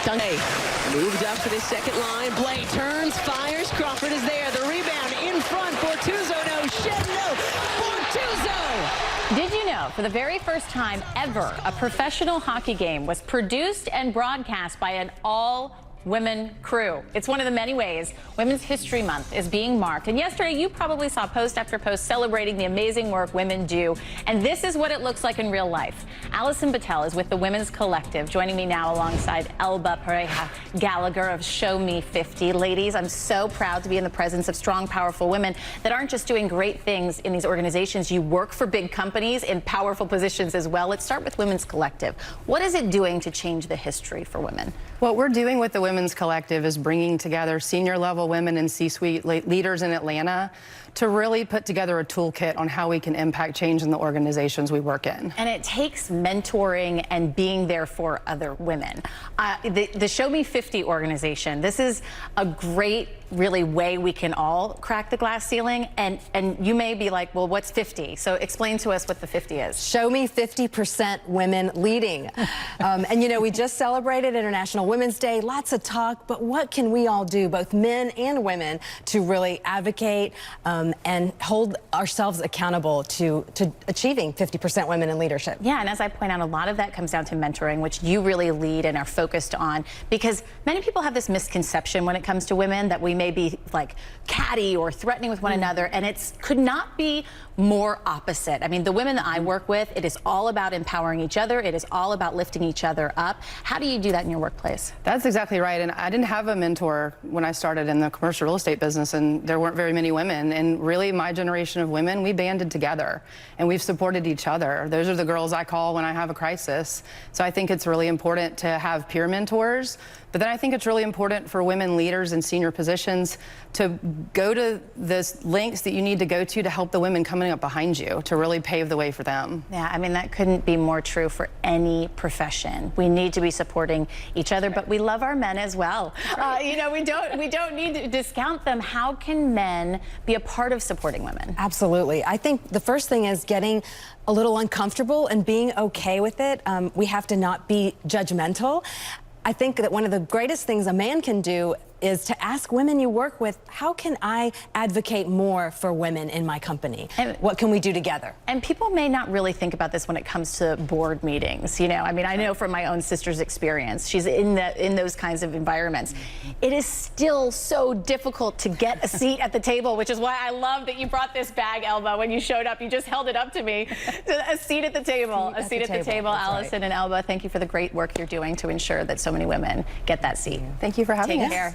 Blay moved up to the second line. Blay turns, fires. Crawford is there. The rebound in front. Bortuzzo, no. Shed, no. Bortuzzo! Did you know, for the very first time ever, a professional hockey game was produced and broadcast by an all-women crew? It's one of the many ways Women's History Month is being marked. And yesterday, you probably saw post after post celebrating the amazing work women do. And this is what it looks like in real life. Allison Bittel is with the Women's Collective, joining me now alongside Elba, Pareja-Gallagher of ShowMe50. Ladies, I'm so proud to be in the presence of strong, powerful women that aren't just doing great things in these organizations. You work for big companies in powerful positions as well. Let's start with Women's Collective. What is it doing to change the history for women? What we're doing with the Women's Collective is bringing together senior-level women and C-suite leaders in Atlanta to really put together a toolkit on how we can impact change in the organizations we work in. And it takes mentoring and being there for other women. The ShowMe50 organization, this is a great, really, way we can all crack the glass ceiling. And you may be like, well, what's 50? So explain to us what the 50 is. Show me 50% women leading. And you know, we just celebrated International Women's Day, lots of talk, but what can we all do, both men and women, to really advocate and hold ourselves accountable to achieving 50% women in leadership? Yeah, and as I point out, a lot of that comes down to mentoring, which you really lead and are focused on, because many people have this misconception when it comes to women that we may be like catty or threatening with one another, and it could not be more opposite. I mean, the women that I work with, it is all about empowering each other. It is all about lifting each other up. How do you do that in your workplace? That's exactly right. And I didn't have a mentor when I started in the commercial real estate business, and there weren't very many women. And really, my generation of women, we banded together and we've supported each other. Those are the girls I call when I have a crisis. So I think it's really important to have peer mentors. But then I think it's really important for women leaders in senior positions to go to the lengths that you need to go to help the women coming up behind you, to really pave the way for them. Yeah, I mean, that couldn't be more true for any profession. We need to be supporting each other, but we love our men as well. You know, we don't need to discount them. How can men be a part of supporting women? Absolutely. I think the first thing is getting a little uncomfortable and being okay with it. We have to not be judgmental. I think that one of the greatest things a man can do is to ask women you work with, how can I advocate more for women in my company? And what can we do together? And people may not really think about this when it comes to board meetings. You know, I mean, I know from my own sister's experience, she's in those kinds of environments. It is still so difficult to get a seat at the table, which is why I love that you brought this bag, Elba. When you showed up, you just held it up to me. A seat at the table. A seat at the table. Allison and Elba, thank you for the great work you're doing to ensure that so many women get that seat. Thank you for having us. Take care.